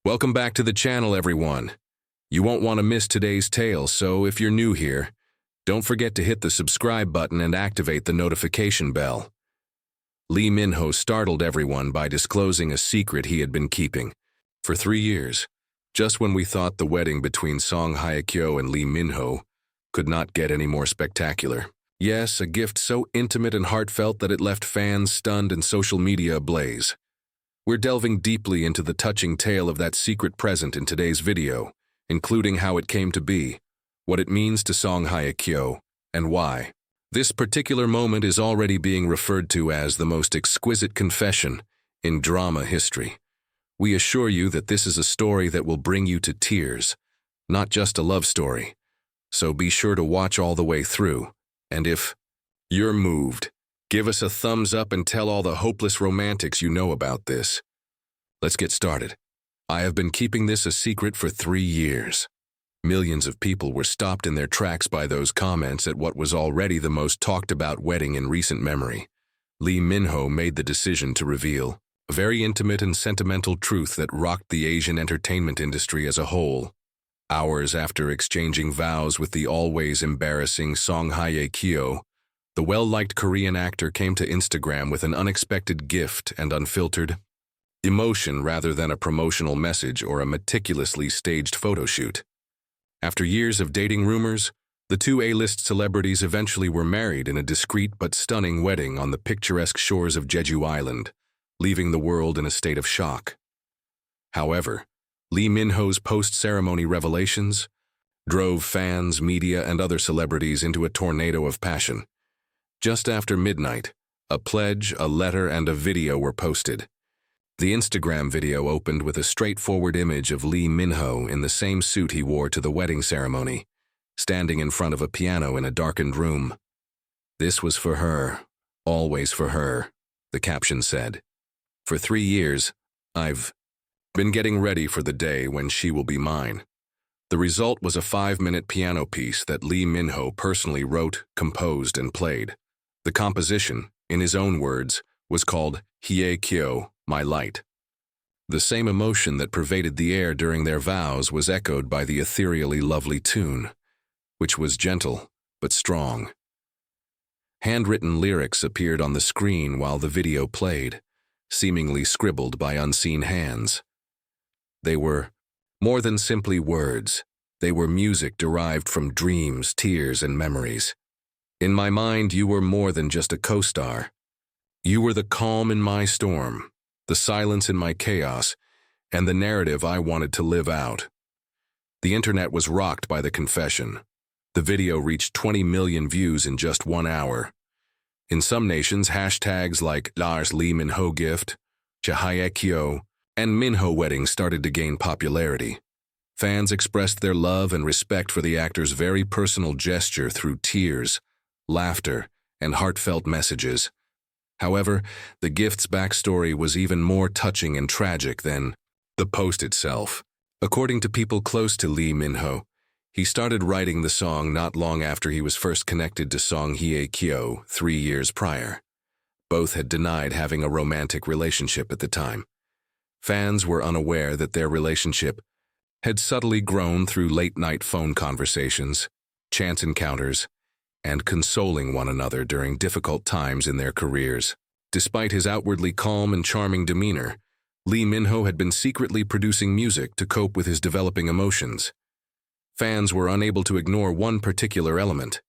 Welcome back to the channel, everyone. You won't want to miss today's tale, so if you're new here, don't forget to hit the subscribe button and activate the notification bell. Lee Min-ho startled everyone by disclosing a secret he had been keeping for 3 years, just when we thought the wedding between Song Hye Kyo and Lee Min-ho could not get any more spectacular. Yes, a gift so intimate and heartfelt that it left fans stunned and social media ablaze. We're delving deeply into the touching tale of that secret present in today's video, including how it came to be, what it means to Song Hye Kyo, and why. This particular moment is already being referred to as the most exquisite confession in drama history. We assure you that this is a story that will bring you to tears, not just a love story. So be sure to watch all the way through, and if you're moved, give us a thumbs up and tell all the hopeless romantics you know about this. Let's get started. I have been keeping this a secret for 3 years. Millions of people were stopped in their tracks by those comments at what was already the most talked about wedding in recent memory. Lee Min-ho made the decision to reveal a very intimate and sentimental truth that rocked the Asian entertainment industry as a whole. Hours after exchanging vows with the always embarrassing Song Hye Kyo, the well-liked Korean actor came to Instagram with an unexpected gift and unfiltered emotion rather than a promotional message or a meticulously staged photo shoot. After years of dating rumors, the two A-list celebrities eventually were married in a discreet but stunning wedding on the picturesque shores of Jeju Island, leaving the world in a state of shock. However, Lee Min-ho's post-ceremony revelations drove fans, media, and other celebrities into a tornado of passion. Just after midnight, a pledge, a letter, and a video were posted. The Instagram video opened with a straightforward image of Lee Min-ho in the same suit he wore to the wedding ceremony, standing in front of a piano in a darkened room. "This was for her, always for her," the caption said. "For 3 years, I've been getting ready for the day when she will be mine." The result was a 5-minute piano piece that Lee Min-ho personally wrote, composed, and played. The composition, in his own words, was called Hye Kyo, My Light. The same emotion that pervaded the air during their vows was echoed by the ethereally lovely tune, which was gentle but strong. Handwritten lyrics appeared on the screen while the video played, seemingly scribbled by unseen hands. They were more than simply words. They were music derived from dreams, tears, and memories. "In my mind, you were more than just a co-star. You were the calm in my storm, the silence in my chaos, and the narrative I wanted to live out." The internet was rocked by the confession. The video reached 20 million views in just 1 hour. In some nations, hashtags like Lars Lee Min-ho gift, Hye Kyo, and Min-ho wedding started to gain popularity. Fans expressed their love and respect for the actor's very personal gesture through tears, laughter, and heartfelt messages. However, the gift's backstory was even more touching and tragic than the post itself. According to people close to Lee Min-ho, he started writing the song not long after he was first connected to Song Hye Kyo 3 years prior. Both had denied having a romantic relationship at the time. Fans were unaware that their relationship had subtly grown through late-night phone conversations, chance encounters, and consoling one another during difficult times in their careers. Despite his outwardly calm and charming demeanor, Lee Min-ho had been secretly producing music to cope with his developing emotions. Fans were unable to ignore one particular element.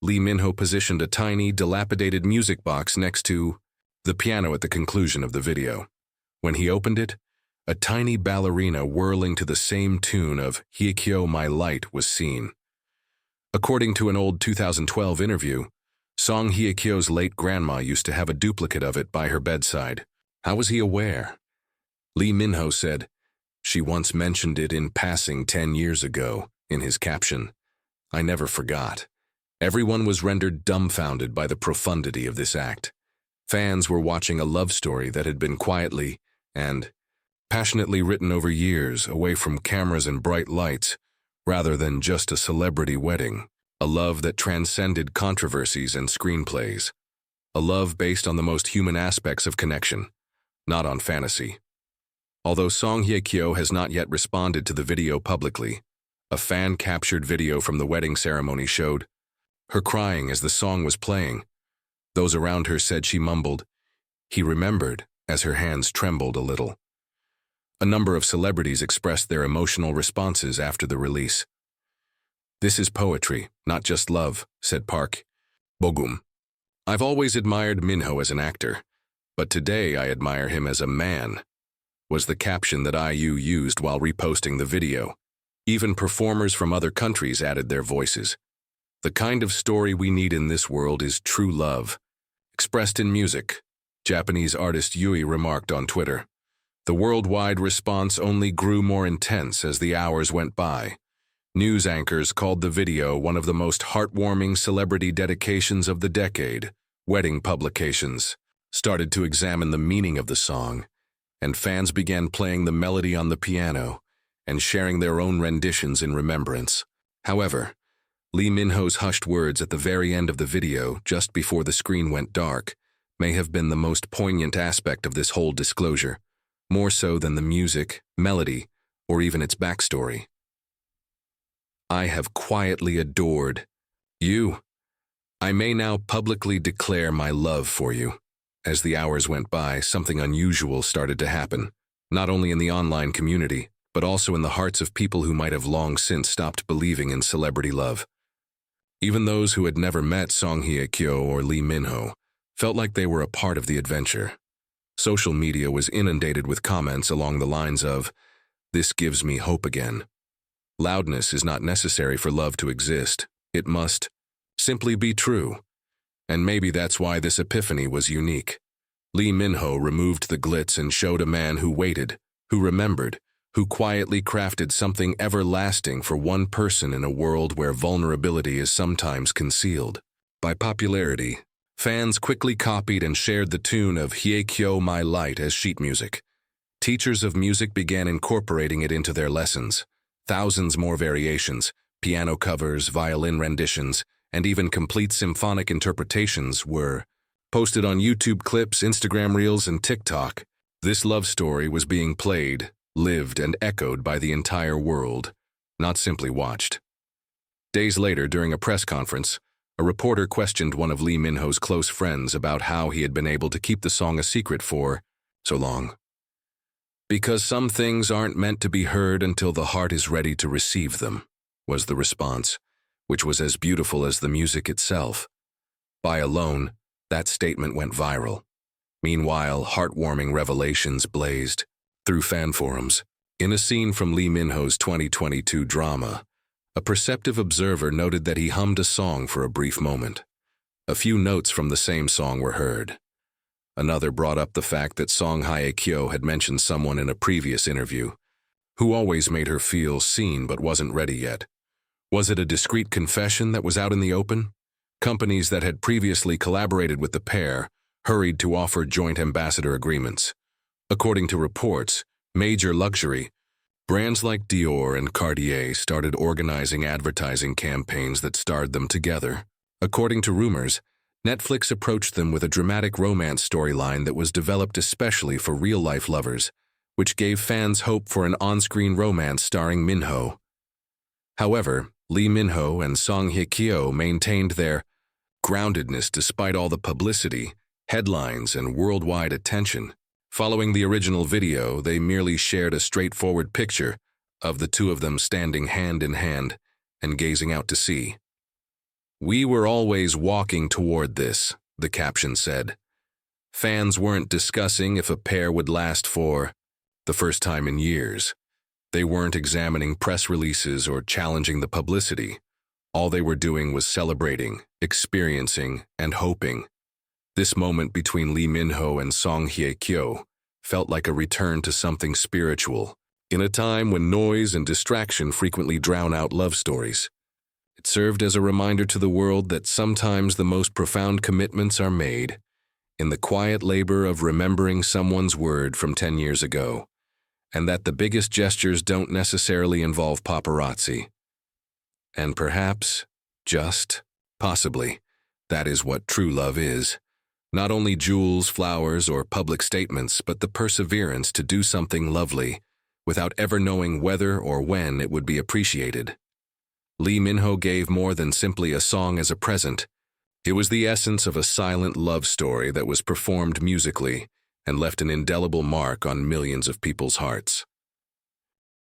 Lee Min-ho positioned a tiny, dilapidated music box next to the piano at the conclusion of the video. When he opened it, a tiny ballerina whirling to the same tune of Hye Kyo, My Light was seen. According to an old 2012 interview, Song Hye Kyo's late grandma used to have a duplicate of it by her bedside. How was he aware? Lee Min-ho said, "She once mentioned it in passing 10 years ago," in his caption. "I never forgot." Everyone was rendered dumbfounded by the profundity of this act. Fans were watching a love story that had been quietly and passionately written over years, away from cameras and bright lights, rather than just a celebrity wedding. A love that transcended controversies and screenplays. A love based on the most human aspects of connection, not on fantasy. Although Song Hye Kyo has not yet responded to the video publicly, a fan-captured video from the wedding ceremony showed her crying as the song was playing. Those around her said she mumbled, "He remembered," as her hands trembled a little. A number of celebrities expressed their emotional responses after the release. "This is poetry, not just love," said Park Bogum. "I've always admired Minho as an actor, but today I admire him as a man," was the caption that IU used while reposting the video. Even performers from other countries added their voices. "The kind of story we need in this world is true love, expressed in music," Japanese artist Yui remarked on Twitter. The worldwide response only grew more intense as the hours went by. News anchors called the video one of the most heartwarming celebrity dedications of the decade. Wedding publications started to examine the meaning of the song, and fans began playing the melody on the piano and sharing their own renditions in remembrance. However, Lee Min-ho's hushed words at the very end of the video, just before the screen went dark, may have been the most poignant aspect of this whole disclosure, more so than the music, melody, or even its backstory. "I have quietly adored you. I may now publicly declare my love for you." As the hours went by, something unusual started to happen, not only in the online community, but also in the hearts of people who might have long since stopped believing in celebrity love. Even those who had never met Song Hye Kyo or Lee Min-ho felt like they were a part of the adventure. Social media was inundated with comments along the lines of, "This gives me hope again. Loudness is not necessary for love to exist. It must simply be true." And maybe that's why this epiphany was unique. Lee Min-ho removed the glitz and showed a man who waited, who remembered, who quietly crafted something everlasting for one person in a world where vulnerability is sometimes concealed. By popularity, fans quickly copied and shared the tune of Hye Kyo My Light as sheet music. Teachers of music began incorporating it into their lessons. Thousands more variations, piano covers, violin renditions, and even complete symphonic interpretations were posted on YouTube clips, Instagram Reels, and TikTok. This love story was being played, lived, and echoed by the entire world, not simply watched. Days later, during a press conference, a reporter questioned one of Lee Min-ho's close friends about how he had been able to keep the song a secret for so long. "Because some things aren't meant to be heard until the heart is ready to receive them," was the response, which was as beautiful as the music itself. By alone, that statement went viral. Meanwhile, heartwarming revelations blazed through fan forums. In a scene from Lee Min-ho's 2022 drama, a perceptive observer noted that he hummed a song for a brief moment. A few notes from the same song were heard. Another brought up the fact that Song Hye Kyo had mentioned someone in a previous interview, who always made her feel seen but wasn't ready yet. Was it a discreet confession that was out in the open? Companies that had previously collaborated with the pair hurried to offer joint ambassador agreements. According to reports, major luxury brands like Dior and Cartier started organizing advertising campaigns that starred them together. According to rumors, Netflix approached them with a dramatic romance storyline that was developed especially for real-life lovers, which gave fans hope for an on-screen romance starring Min-ho. However, Lee Min-ho and Song Hye Kyo maintained their groundedness despite all the publicity, headlines, and worldwide attention. Following the original video, they merely shared a straightforward picture of the two of them standing hand in hand and gazing out to sea. "We were always walking toward this," the caption said. Fans weren't discussing if a pair would last for the first time in years. They weren't examining press releases or challenging the publicity. All they were doing was celebrating, experiencing, and hoping. This moment between Lee Min-ho and Song Hye Kyo felt like a return to something spiritual, in a time when noise and distraction frequently drown out love stories. It served as a reminder to the world that sometimes the most profound commitments are made in the quiet labor of remembering someone's word from 10 years ago, and that the biggest gestures don't necessarily involve paparazzi. And perhaps, just, possibly, that is what true love is. Not only jewels, flowers, or public statements, but the perseverance to do something lovely, without ever knowing whether or when it would be appreciated. Lee Min-ho gave more than simply a song as a present. It was the essence of a silent love story that was performed musically and left an indelible mark on millions of people's hearts.